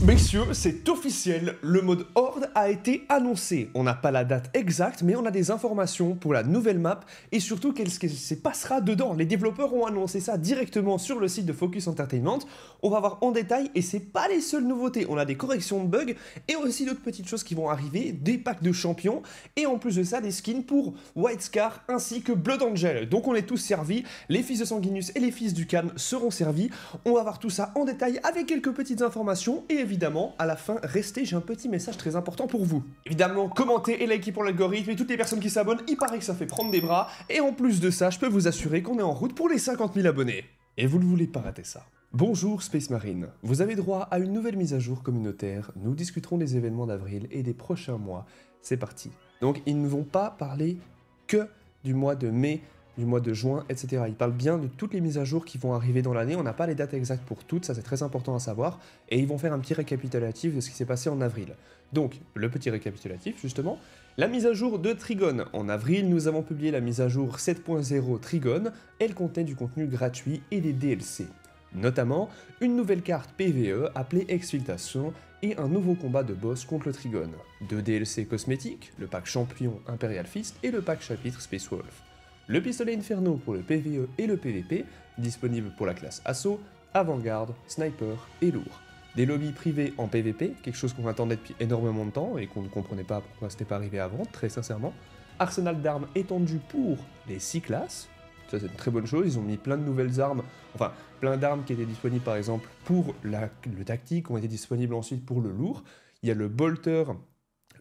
Messieurs, c'est officiel, le mode Horde a été annoncé. On n'a pas la date exacte, mais on a des informations pour la nouvelle map et surtout qu'est-ce qui se passera dedans. Les développeurs ont annoncé ça directement sur le site de Focus Entertainment. On va voir en détail et c'est pas les seules nouveautés. On a des corrections de bugs et aussi d'autres petites choses qui vont arriver, des packs de champions et en plus de ça des skins pour White Scar ainsi que Blood Angel. Donc on est tous servis, les fils de Sanguinus et les fils du Khan seront servis. On va voir tout ça en détail avec quelques petites informations et évidemment, à la fin, restez, j'ai un petit message très important pour vous. Évidemment, commentez et likez pour l'algorithme et toutes les personnes qui s'abonnent, il paraît que ça fait prendre des bras. Et en plus de ça, je peux vous assurer qu'on est en route pour les 50 000 abonnés. Et vous ne voulez pas rater ça. Bonjour Space Marine, vous avez droit à une nouvelle mise à jour communautaire, nous discuterons des événements d'avril et des prochains mois, c'est parti. Donc ils ne vont pas parler que du mois de mai, du mois de juin, etc. Ils parlent bien de toutes les mises à jour qui vont arriver dans l'année, on n'a pas les dates exactes pour toutes, ça c'est très important à savoir, et ils vont faire un petit récapitulatif de ce qui s'est passé en avril. Donc, le petit récapitulatif justement, la mise à jour de Trigone. En avril, nous avons publié la mise à jour 7.0 Trigone, elle contenait du contenu gratuit et des DLC. Notamment, une nouvelle carte PvE appelée Exfiltration et un nouveau combat de boss contre le Trigone. 2 DLC cosmétiques, le pack Champion Imperial Fist et le pack Chapitre Space Wolf. Le pistolet Inferno pour le PvE et le PvP, disponible pour la classe Assaut, Avant-Garde, Sniper et Lourd. Des lobbies privés en PvP, quelque chose qu'on attendait depuis énormément de temps et qu'on ne comprenait pas pourquoi c'était pas arrivé avant, très sincèrement. Arsenal d'armes étendu pour les 6 classes, ça c'est une très bonne chose, ils ont mis plein de nouvelles armes, enfin plein d'armes qui étaient disponibles par exemple pour le tactique, ont été disponibles ensuite pour le lourd. Il y a le bolter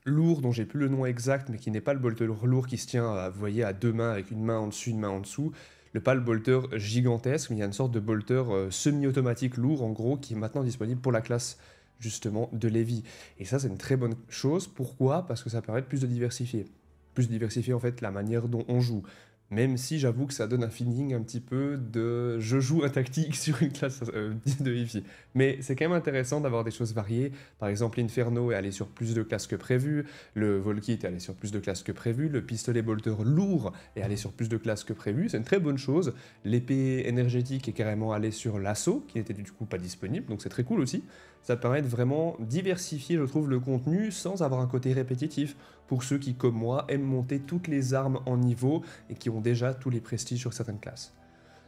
lourd dont j'ai plus le nom exact mais qui n'est pas le bolter lourd qui se tient, vous voyez, à deux mains avec une main en dessus, une main en dessous. Pas le bolter gigantesque, mais il y a une sorte de bolter semi-automatique lourd en gros qui est maintenant disponible pour la classe justement de Levi. Et ça c'est une très bonne chose, pourquoi? Parce que ça permet de plus de diversifier. Plus de diversifier en fait la manière dont on joue. Même si j'avoue que ça donne un feeling un petit peu de je joue un tactique sur une classe de Eevee. Mais c'est quand même intéressant d'avoir des choses variées. Par exemple, l'Inferno est allé sur plus de classes que prévu, le Volkit est allé sur plus de classes que prévu, le pistolet bolter lourd est allé sur plus de classes que prévu. C'est une très bonne chose. L'épée énergétique est carrément allée sur l'assaut, qui n'était du coup pas disponible, donc c'est très cool aussi. Ça permet de vraiment diversifier, je trouve, le contenu sans avoir un côté répétitif. Pour ceux qui, comme moi, aiment monter toutes les armes en niveau et qui ont déjà tous les prestiges sur certaines classes.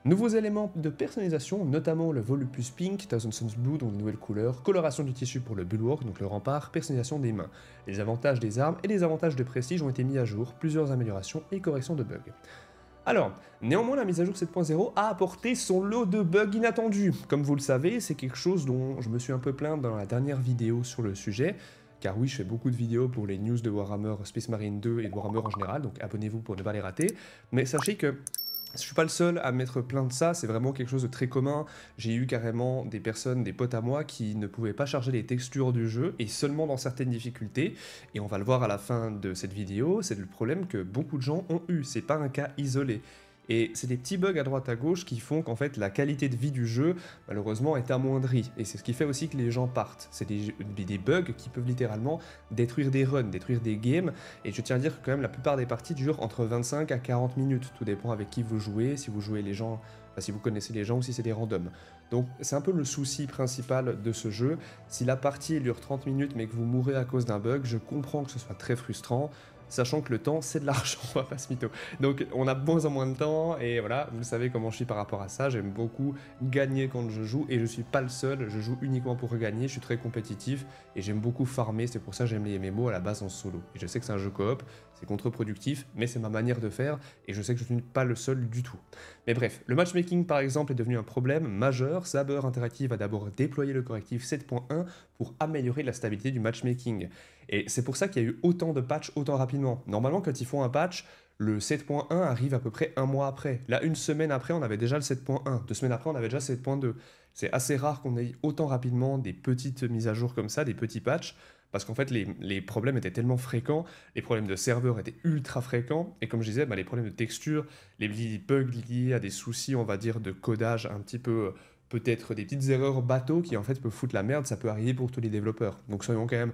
Nouveaux éléments de personnalisation, notamment le Volupus Pink, Thousand Suns Blue, donc de nouvelles couleurs, coloration du tissu pour le Bulwark, donc le rempart, personnalisation des mains. Les avantages des armes et les avantages de prestige ont été mis à jour, plusieurs améliorations et corrections de bugs. Alors, néanmoins, la mise à jour 7.0 a apporté son lot de bugs inattendus. Comme vous le savez, c'est quelque chose dont je me suis un peu plaint dans la dernière vidéo sur le sujet, car oui, je fais beaucoup de vidéos pour les news de Warhammer Space Marine 2 et de Warhammer en général, donc abonnez-vous pour ne pas les rater. Mais sachez que je suis pas le seul à mettre plein de ça, c'est vraiment quelque chose de très commun. J'ai eu carrément des personnes, des potes à moi, qui ne pouvaient pas charger les textures du jeu, et seulement dans certaines difficultés. Et on va le voir à la fin de cette vidéo, c'est le problème que beaucoup de gens ont eu, c'est pas un cas isolé. Et c'est des petits bugs à droite à gauche qui font qu'en fait la qualité de vie du jeu malheureusement est amoindrie. Et c'est ce qui fait aussi que les gens partent. C'est des bugs qui peuvent littéralement détruire des runs, détruire des games. Et je tiens à dire que quand même la plupart des parties durent entre 25 à 40 minutes. Tout dépend avec qui vous jouez, si vous jouez les gens, enfin, si vous connaissez les gens ou si c'est des randoms. Donc c'est un peu le souci principal de ce jeu. Si la partie dure 30 minutes mais que vous mourrez à cause d'un bug, je comprends que ce soit très frustrant. Sachant que le temps, c'est de l'argent, on va pas se mytho. Donc on a de moins en moins de temps, et voilà, vous savez comment je suis par rapport à ça, j'aime beaucoup gagner quand je joue, et je suis pas le seul, je joue uniquement pour gagner, je suis très compétitif, et j'aime beaucoup farmer, c'est pour ça que j'aime les MMO à la base en solo. Et je sais que c'est un jeu coop, c'est contre-productif, mais c'est ma manière de faire, et je sais que je ne suis pas le seul du tout. Mais bref, le matchmaking par exemple est devenu un problème majeur, Saber Interactive a d'abord déployé le correctif 7.1 pour améliorer la stabilité du matchmaking. Et c'est pour ça qu'il y a eu autant de patchs autant rapidement. Normalement, quand ils font un patch, le 7.1 arrive à peu près un mois après. Là, une semaine après, on avait déjà le 7.1. 2 semaines après, on avait déjà le 7.2. C'est assez rare qu'on ait autant rapidement des petites mises à jour comme ça, des petits patchs, parce qu'en fait, les problèmes étaient tellement fréquents, les problèmes de serveur étaient ultra fréquents, et comme je disais, les problèmes de texture, les bugs liés à des soucis, on va dire, de codage un petit peu... peut-être des petites erreurs bateau qui en fait peuvent foutre la merde, ça peut arriver pour tous les développeurs. Donc soyons quand même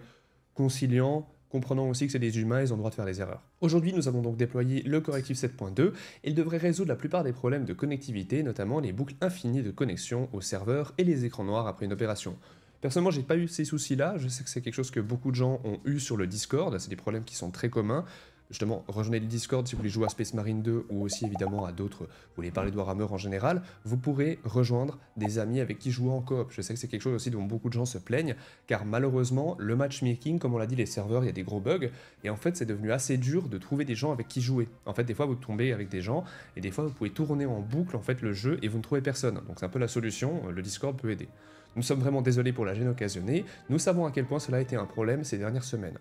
conciliant, comprenant aussi que c'est des humains, ils ont le droit de faire des erreurs. Aujourd'hui, nous avons donc déployé le correctif 7.2, et il devrait résoudre la plupart des problèmes de connectivité, notamment les boucles infinies de connexion au serveur et les écrans noirs après une opération. Personnellement, j'ai pas eu ces soucis-là. Je sais que c'est quelque chose que beaucoup de gens ont eu sur le Discord. C'est des problèmes qui sont très communs. Justement, rejoignez le Discord si vous voulez jouer à Space Marine 2 ou aussi évidemment à d'autres, vous voulez parler de Warhammer en général, vous pourrez rejoindre des amis avec qui jouer en coop. Je sais que c'est quelque chose aussi dont beaucoup de gens se plaignent, car malheureusement, le matchmaking, comme on l'a dit, les serveurs, il y a des gros bugs, et en fait, c'est devenu assez dur de trouver des gens avec qui jouer. En fait, des fois, vous tombez avec des gens, et des fois, vous pouvez tourner en boucle en fait le jeu, et vous ne trouvez personne. Donc c'est un peu la solution, le Discord peut aider. Nous sommes vraiment désolés pour la gêne occasionnée, nous savons à quel point cela a été un problème ces dernières semaines.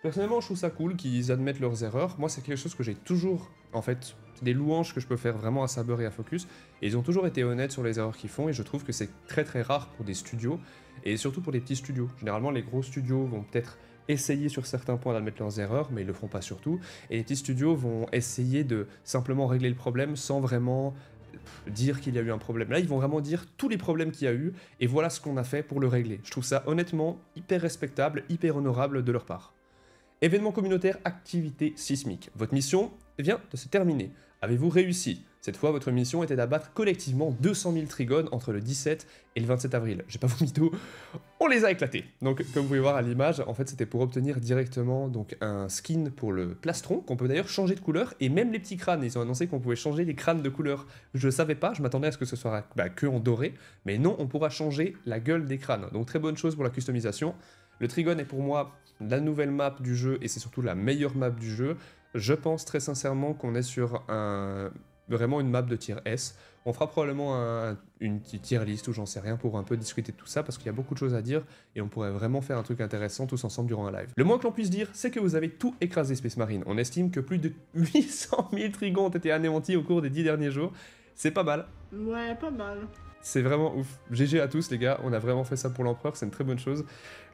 Personnellement, je trouve ça cool qu'ils admettent leurs erreurs. Moi, c'est quelque chose que j'ai toujours, en fait, c'est des louanges que je peux faire vraiment à Saber et à Focus. Et ils ont toujours été honnêtes sur les erreurs qu'ils font, et je trouve que c'est très très rare pour des studios, et surtout pour les petits studios. Généralement, les gros studios vont peut-être essayer sur certains points d'admettre leurs erreurs, mais ils le feront pas sur tout. Et les petits studios vont essayer de simplement régler le problème sans vraiment dire qu'il y a eu un problème. Là, ils vont vraiment dire tous les problèmes qu'il y a eu, et voilà ce qu'on a fait pour le régler. Je trouve ça honnêtement hyper respectable, hyper honorable de leur part. Événement communautaire, activité sismique. Votre mission vient de se terminer. Avez-vous réussi? Cette fois, votre mission était d'abattre collectivement 200 000 trigones entre le 17 et le 27 avril. J'ai pas vous mytho, on les a éclatés. Donc, comme vous pouvez voir à l'image, en fait, c'était pour obtenir directement donc, un skin pour le plastron, qu'on peut d'ailleurs changer de couleur, et même les petits crânes. Ils ont annoncé qu'on pouvait changer les crânes de couleur. Je savais pas, je m'attendais à ce que ce soit que en doré, mais non, on pourra changer la gueule des crânes. Donc, très bonne chose pour la customisation. Le Trigone est pour moi la nouvelle map du jeu, et c'est surtout la meilleure map du jeu. Je pense très sincèrement qu'on est sur vraiment une map de tier S. On fera probablement une petite tier list ou j'en sais rien pour un peu discuter de tout ça, parce qu'il y a beaucoup de choses à dire, et on pourrait vraiment faire un truc intéressant tous ensemble durant un live. Le moins que l'on puisse dire, c'est que vous avez tout écrasé Space Marine. On estime que plus de 800 000 trigons ont été anéantis au cours des 10 derniers jours. C'est pas mal. Ouais, pas mal. C'est vraiment ouf. GG à tous les gars, on a vraiment fait ça pour l'empereur, c'est une très bonne chose.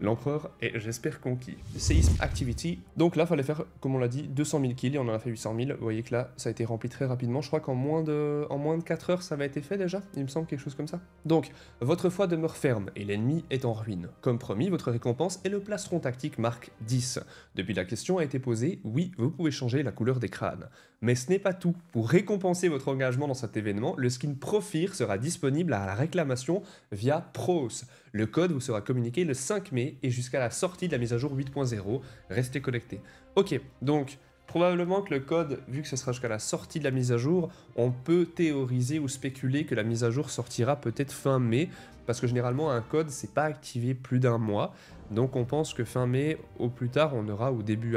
L'empereur est, j'espère, conquis. Séisme Activity. Donc là, fallait faire, comme on l'a dit, 200 000 kills, et on en a fait 800 000. Vous voyez que là, ça a été rempli très rapidement. Je crois qu'en moins de 4 heures, ça avait été fait déjà. Il me semble quelque chose comme ça. Donc, votre foi demeure ferme, et l'ennemi est en ruine. Comme promis, votre récompense est le plastron tactique marque 10. Depuis la question a été posée, oui, vous pouvez changer la couleur des crânes. Mais ce n'est pas tout. Pour récompenser votre engagement dans cet événement, le skin Profir sera disponible à la réclamation via Pros. Le code vous sera communiqué le 5 mai et jusqu'à la sortie de la mise à jour 8.0. Restez connectés. Ok, donc probablement que le code, vu que ce sera jusqu'à la sortie de la mise à jour, on peut théoriser ou spéculer que la mise à jour sortira peut-être fin mai, parce que généralement un code c'est pas activé plus d'un mois. Donc on pense que fin mai, au plus tard, on aura, ou début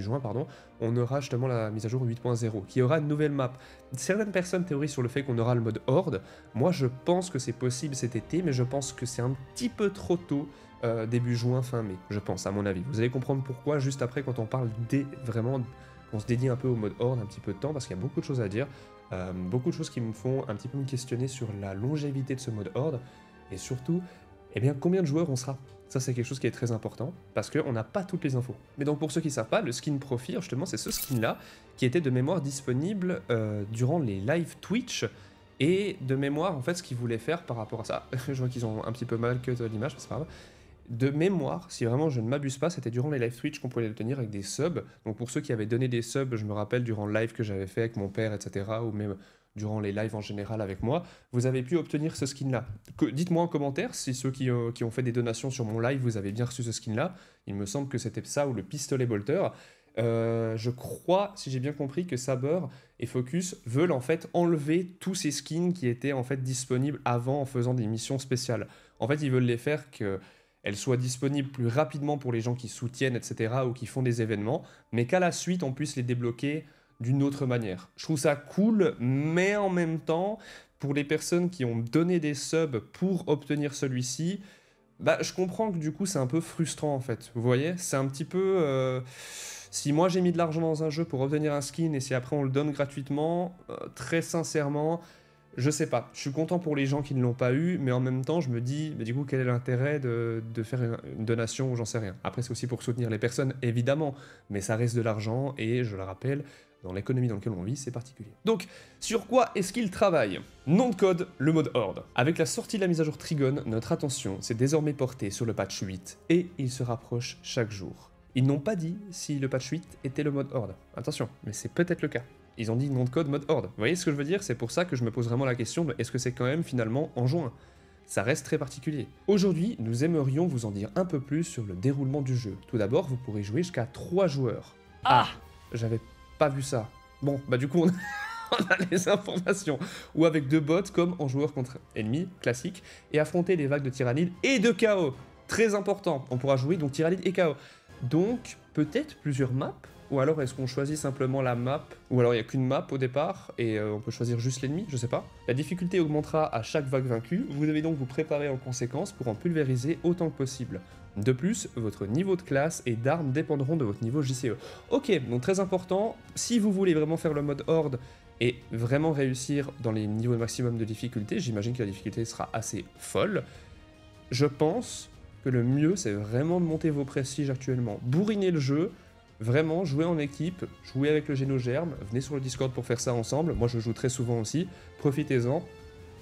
juin, pardon, on aura justement la mise à jour 8.0, qui aura une nouvelle map. Certaines personnes théorisent sur le fait qu'on aura le mode Horde. Moi, je pense que c'est possible cet été, mais je pense que c'est un petit peu trop tôt, début juin, fin mai, je pense, à mon avis. Vous allez comprendre pourquoi, juste après, quand on parle vraiment, on se dédie un peu au mode Horde, un petit peu de temps, parce qu'il y a beaucoup de choses à dire. Beaucoup de choses qui me font un petit peu me questionner sur la longévité de ce mode Horde, et surtout, eh bien, combien de joueurs on sera? Ça, c'est quelque chose qui est très important, parce qu'on n'a pas toutes les infos. Mais donc, pour ceux qui ne savent pas, le skin Profir, justement, c'est ce skin-là, qui était de mémoire disponible durant les live Twitch, et de mémoire, en fait, ce qu'ils voulaient faire par rapport à ça, je vois qu'ils ont un petit peu mal cut l'image, mais c'est pas grave. De mémoire, si vraiment je ne m'abuse pas, c'était durant les live Twitch qu'on pouvait l'obtenir avec des subs. Donc pour ceux qui avaient donné des subs, je me rappelle durant le live que j'avais fait avec mon père, etc., ou même durant les lives en général avec moi, vous avez pu obtenir ce skin-là. Dites-moi en commentaire si ceux qui ont fait des donations sur mon live, vous avez bien reçu ce skin-là. Il me semble que c'était ça ou le pistolet bolter. Je crois, si j'ai bien compris, que Saber et Focus veulent en fait enlever tous ces skins qui étaient en fait disponibles avant en faisant des missions spéciales. En fait, ils veulent les faire qu'elles soient disponibles plus rapidement pour les gens qui soutiennent, etc., ou qui font des événements, mais qu'à la suite, on puisse les débloquer d'une autre manière. Je trouve ça cool, mais en même temps, pour les personnes qui ont donné des subs pour obtenir celui-ci, bah, je comprends que du coup, c'est un peu frustrant, en fait. Vous voyez? C'est un petit peu... Si moi, j'ai mis de l'argent dans un jeu pour obtenir un skin, et si après on le donne gratuitement, très sincèrement... Je sais pas, je suis content pour les gens qui ne l'ont pas eu, mais en même temps, je me dis, du coup, quel est l'intérêt de faire une donation ou j'en sais rien. Après, c'est aussi pour soutenir les personnes, évidemment, mais ça reste de l'argent, et je le rappelle, dans l'économie dans laquelle on vit, c'est particulier. Donc, sur quoi est-ce qu'ils travaillent? Nom de code, le mode Horde. Avec la sortie de la mise à jour Trigone, notre attention s'est désormais portée sur le patch 8, et il se rapproche chaque jour. Ils n'ont pas dit si le patch 8 était le mode Horde. Attention, mais c'est peut-être le cas. Ils ont dit nom de code mode Horde. Vous voyez ce que je veux dire? C'est pour ça que je me pose vraiment la question de est-ce que c'est quand même finalement en juin? ça reste très particulier. Aujourd'hui, nous aimerions vous en dire un peu plus sur le déroulement du jeu. Tout d'abord, vous pourrez jouer jusqu'à 3 joueurs. Ah, j'avais pas vu ça. Bon, bah du coup, on a les informations. Ou avec 2 bots comme en joueur contre ennemi, classique, et affronter des vagues de tyrannides et de chaos. Très important, on pourra jouer donc tyrannide et chaos. Donc, peut-être plusieurs maps. Ou alors est-ce qu'on choisit simplement la map? Ou alors il n'y a qu'une map au départ et on peut choisir juste l'ennemi, je sais pas. La difficulté augmentera à chaque vague vaincue, vous devez donc vous préparer en conséquence pour en pulvériser autant que possible. De plus, votre niveau de classe et d'armes dépendront de votre niveau JCE. Ok, donc très important, si vous voulez vraiment faire le mode horde et vraiment réussir dans les niveaux maximum de difficulté, j'imagine que la difficulté sera assez folle, je pense que le mieux c'est vraiment de monter vos prestiges actuellement. Bourriner le jeu, vraiment, jouer en équipe, jouer avec le Génogerme, venez sur le Discord pour faire ça ensemble, moi je joue très souvent aussi, profitez-en,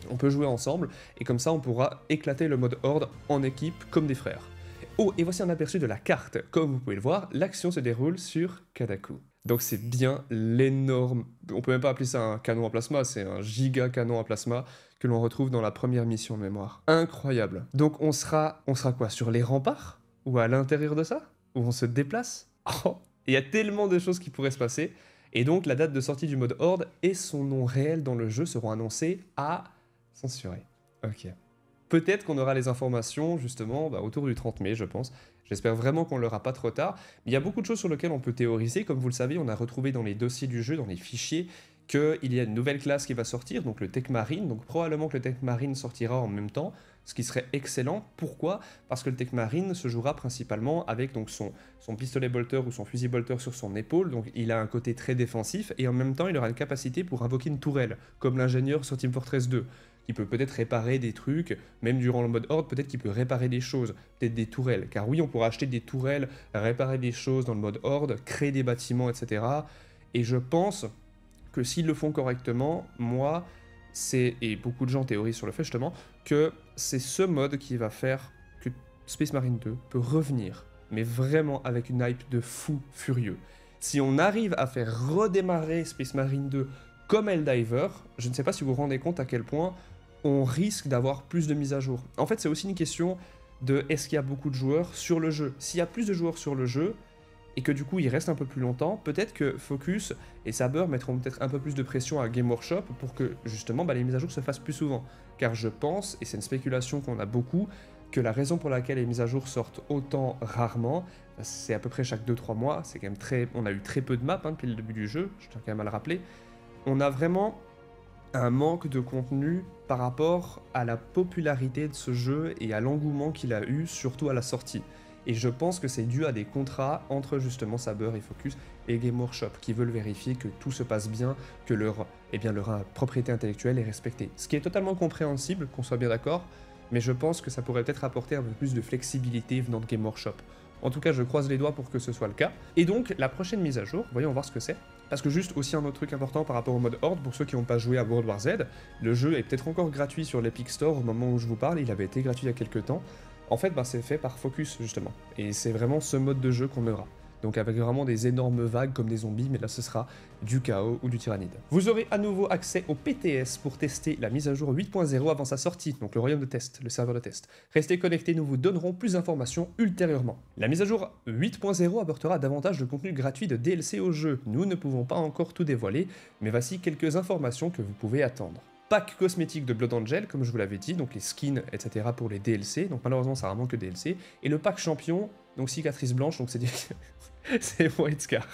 on peut jouer ensemble, et comme ça on pourra éclater le mode horde en équipe comme des frères. Oh, et voici un aperçu de la carte, comme vous pouvez le voir, l'action se déroule sur Kadaku. Donc c'est bien l'énorme, on peut même pas appeler ça un canon à plasma, c'est un giga canon à plasma que l'on retrouve dans la première mission de mémoire. Incroyable. Donc on sera quoi, sur les remparts? Ou à l'intérieur de ça? Où on se déplace? Oh, il y a tellement de choses qui pourraient se passer, et donc la date de sortie du mode Horde et son nom réel dans le jeu seront annoncés à censurer. Ok. Peut-être qu'on aura les informations justement autour du 30 mai, je pense. J'espère vraiment qu'on l'aura pas trop tard. Mais il y a beaucoup de choses sur lesquelles on peut théoriser. Comme vous le savez, on a retrouvé dans les dossiers du jeu, dans les fichiers, qu'il y a une nouvelle classe qui va sortir, donc le Tech Marine. Donc probablement que le Tech Marine sortira en même temps, ce qui serait excellent. Pourquoi? Parce que le Tech Marine se jouera principalement avec donc son pistolet bolter ou son fusil bolter sur son épaule, donc il a un côté très défensif, et en même temps il aura une capacité pour invoquer une tourelle, comme l'ingénieur sur Team Fortress 2, qui peut peut-être réparer des trucs, même durant le mode Horde, peut-être qu'il peut réparer des choses, peut-être des tourelles, car oui, on pourra acheter des tourelles, réparer des choses dans le mode Horde, créer des bâtiments, etc. Et je pense que s'ils le font correctement, moi, et beaucoup de gens théorisent sur le fait justement, que c'est ce mode qui va faire que Space Marine 2 peut revenir, mais vraiment avec une hype de fou furieux. Si on arrive à faire redémarrer Space Marine 2 comme Helldiver, je ne sais pas si vous vous rendez compte à quel point on risque d'avoir plus de mises à jour. En fait, c'est aussi une question de est-ce qu'il y a beaucoup de joueurs sur le jeu. S'il y a plus de joueurs sur le jeu, et que du coup il reste un peu plus longtemps, peut-être que Focus et Saber mettront peut-être un peu plus de pression à Game Workshop pour que justement les mises à jour se fassent plus souvent. Car je pense, et c'est une spéculation qu'on a beaucoup, que la raison pour laquelle les mises à jour sortent autant rarement, c'est à peu près chaque 2-3 mois, c'est quand même on a eu très peu de maps depuis le début du jeu, je tiens quand même à le rappeler, on a vraiment un manque de contenu par rapport à la popularité de ce jeu et à l'engouement qu'il a eu, surtout à la sortie. Et je pense que c'est dû à des contrats entre justement Saber et Focus et Game Workshop qui veulent vérifier que tout se passe bien, que leur propriété intellectuelle est respectée. Ce qui est totalement compréhensible, qu'on soit bien d'accord, mais je pense que ça pourrait peut-être apporter un peu plus de flexibilité venant de Game Workshop. En tout cas, je croise les doigts pour que ce soit le cas. Et donc, la prochaine mise à jour, voyons voir ce que c'est. Parce que juste aussi un autre truc important par rapport au mode Horde, pour ceux qui n'ont pas joué à World War Z, le jeu est peut-être encore gratuit sur l'Epic Store au moment où je vous parle, il avait été gratuit il y a quelques temps. En fait, c'est fait par Focus, justement. Et c'est vraiment ce mode de jeu qu'on aura. Donc avec vraiment des énormes vagues comme des zombies, mais là ce sera du chaos ou du tyrannide. Vous aurez à nouveau accès au PTS pour tester la mise à jour 8.0 avant sa sortie, donc le royaume de test, le serveur de test. Restez connectés, nous vous donnerons plus d'informations ultérieurement. La mise à jour 8.0 apportera davantage de contenu gratuit de DLC au jeu. Nous ne pouvons pas encore tout dévoiler, mais voici quelques informations que vous pouvez attendre. Pack cosmétique de Blood Angel, comme je vous l'avais dit, donc les skins, etc. pour les DLC, donc malheureusement ça vraiment que DLC, et le pack champion, donc cicatrice blanche, donc c'est White Scar.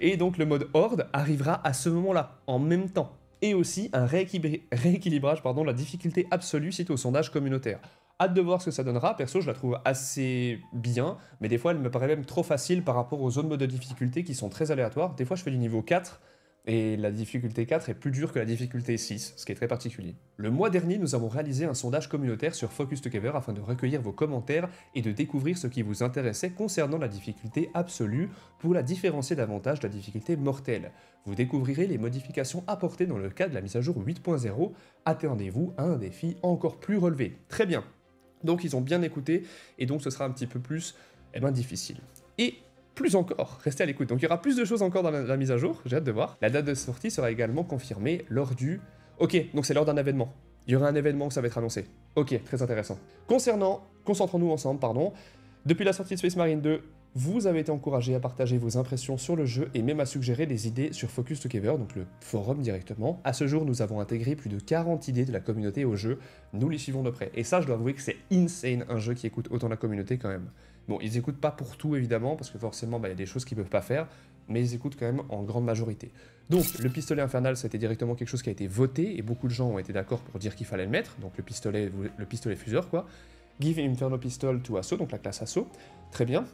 Et donc le mode Horde arrivera à ce moment-là, en même temps. Et aussi un rééquilibrage de la difficulté absolue suite au sondage communautaire. Hâte de voir ce que ça donnera, perso je la trouve assez bien, mais des fois elle me paraît même trop facile par rapport aux zones de difficulté qui sont très aléatoires. Des fois je fais du niveau 4, et la difficulté 4 est plus dure que la difficulté 6, ce qui est très particulier. Le mois dernier, nous avons réalisé un sondage communautaire sur Focus Together afin de recueillir vos commentaires et de découvrir ce qui vous intéressait concernant la difficulté absolue pour la différencier davantage de la difficulté mortelle. Vous découvrirez les modifications apportées dans le cadre de la mise à jour 8.0. Attendez-vous à un défi encore plus relevé. Très bien. Donc ils ont bien écouté et donc ce sera un petit peu plus difficile. Et plus encore, restez à l'écoute. Donc il y aura plus de choses encore dans la mise à jour, j'ai hâte de voir. La date de sortie sera également confirmée lors du... Ok, donc c'est lors d'un événement. Il y aura un événement que ça va être annoncé. Ok, très intéressant. Concentrons-nous ensemble, pardon. Depuis la sortie de Space Marine 2, vous avez été encouragé à partager vos impressions sur le jeu et même à suggérer des idées sur Focus Together, donc le forum directement. À ce jour, nous avons intégré plus de 40 idées de la communauté au jeu. Nous les suivons de près. Et ça, je dois avouer que c'est insane un jeu qui écoute autant la communauté quand même. Bon, ils écoutent pas pour tout évidemment, parce que forcément, il y a des choses qu'ils peuvent pas faire, mais ils écoutent quand même en grande majorité. Donc, le pistolet infernal, c'était directement quelque chose qui a été voté, et beaucoup de gens ont été d'accord pour dire qu'il fallait le mettre, donc le pistolet fuseur, quoi. Give Inferno Pistol to Assaut, donc la classe Assaut, très bien.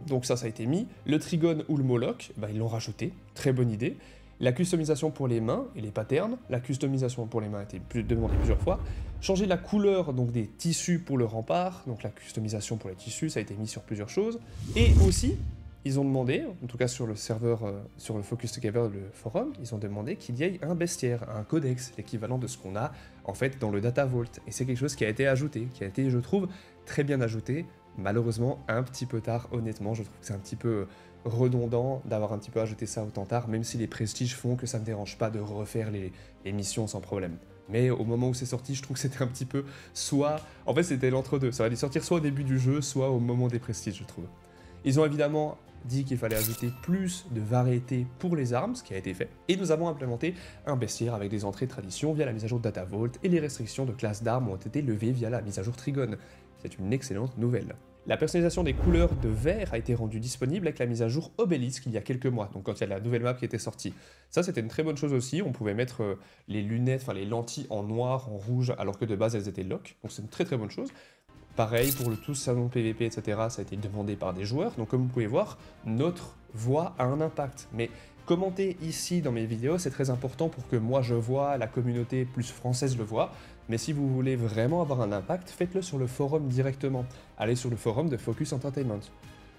Donc ça a été mis. Le Trigone ou le Moloch, ils l'ont rajouté, très bonne idée. La customisation pour les mains et les patterns, la customisation pour les mains a été demandée plusieurs fois. Changer la couleur donc des tissus pour le rempart, donc la customisation pour les tissus, ça a été mis sur plusieurs choses. Et aussi, ils ont demandé, en tout cas sur le serveur, sur le Focus Together, le forum, ils ont demandé qu'il y ait un bestiaire, un codex, l'équivalent de ce qu'on a en fait dans le Data Vault. Et c'est quelque chose qui a été ajouté, qui a été, je trouve, très bien ajouté. Malheureusement, un petit peu tard, honnêtement, je trouve que c'est un petit peu redondant d'avoir un petit peu ajouté ça autant tard, même si les prestiges font que ça me dérange pas de refaire les missions sans problème. Mais au moment où c'est sorti, je trouve que c'était un petit peu soit... En fait, c'était l'entre-deux. Ça aurait dû sortir soit au début du jeu, soit au moment des prestiges, je trouve. Ils ont évidemment dit qu'il fallait ajouter plus de variété pour les armes, ce qui a été fait, et nous avons implémenté un bestiaire avec des entrées tradition via la mise à jour de Data Vault, et les restrictions de classe d'armes ont été levées via la mise à jour Trigone. C'est une excellente nouvelle. La personnalisation des couleurs de vert a été rendue disponible avec la mise à jour Obélisque il y a quelques mois, donc quand il y a la nouvelle map qui était sortie. Ça c'était une très bonne chose aussi, on pouvait mettre les lunettes, enfin les lentilles en noir, en rouge, alors que de base elles étaient lock, donc c'est une très bonne chose. Pareil pour le tout salon PVP, etc., ça a été demandé par des joueurs, donc comme vous pouvez voir, notre voix a un impact. Mais commenter ici dans mes vidéos, c'est très important pour que moi je vois, la communauté plus française le voit, mais si vous voulez vraiment avoir un impact, faites-le sur le forum directement. Allez sur le forum de Focus Entertainment.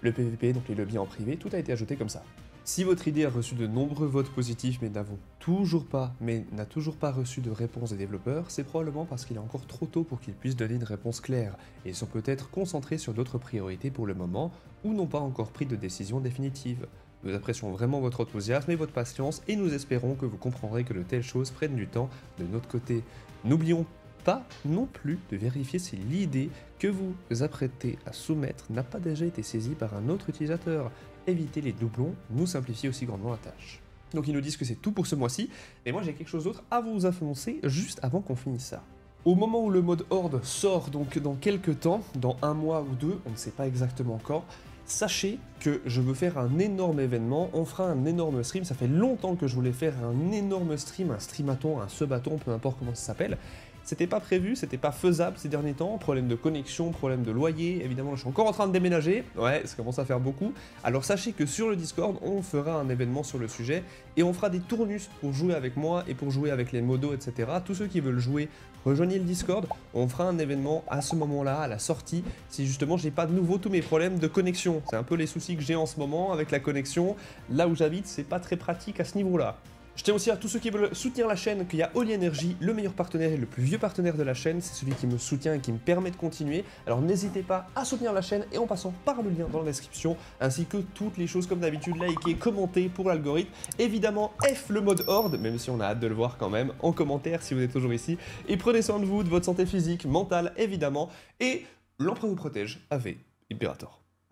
Le PVP, donc les lobbies en privé, tout a été ajouté comme ça. Si votre idée a reçu de nombreux votes positifs mais n'a toujours pas reçu de réponse des développeurs, c'est probablement parce qu'il est encore trop tôt pour qu'ils puissent donner une réponse claire, et ils sont peut-être concentrés sur d'autres priorités pour le moment, ou n'ont pas encore pris de décision définitive. Nous apprécions vraiment votre enthousiasme et votre patience, et nous espérons que vous comprendrez que de telles choses prennent du temps de notre côté. N'oublions pas non plus de vérifier si l'idée que vous vous apprêtez à soumettre n'a pas déjà été saisie par un autre utilisateur. Éviter les doublons nous simplifie aussi grandement la tâche. Donc ils nous disent que c'est tout pour ce mois-ci, mais moi j'ai quelque chose d'autre à vous annoncer juste avant qu'on finisse ça. Au moment où le mode Horde sort, donc dans quelques temps, dans un mois ou deux, on ne sait pas exactement quand, sachez que je veux faire un énorme événement, on fera un énorme stream, ça fait longtemps que je voulais faire un énorme stream, un streamathon, un subathon, peu importe comment ça s'appelle. C'était pas prévu, c'était pas faisable ces derniers temps, problème de connexion, problème de loyer, évidemment je suis encore en train de déménager, ouais, ça commence à faire beaucoup. Alors sachez que sur le Discord, on fera un événement sur le sujet, et on fera des tournus pour jouer avec moi, et pour jouer avec les modos, etc. Tous ceux qui veulent jouer, rejoignez le Discord, on fera un événement à ce moment-là, à la sortie, si justement j'ai pas de nouveau tous mes problèmes de connexion. C'est un peu les soucis que j'ai en ce moment avec la connexion, là où j'habite, c'est pas très pratique à ce niveau-là. Je tiens aussi à tous ceux qui veulent soutenir la chaîne qu'il y a Holy Energy, le meilleur partenaire et le plus vieux partenaire de la chaîne, c'est celui qui me soutient et qui me permet de continuer. Alors n'hésitez pas à soutenir la chaîne et en passant par le lien dans la description, ainsi que toutes les choses comme d'habitude, liker, commenter pour l'algorithme. Évidemment, F le mode Horde, même si on a hâte de le voir quand même, en commentaire si vous êtes toujours ici. Et prenez soin de vous, de votre santé physique, mentale évidemment, et l'empereur vous protège, Ave Imperator.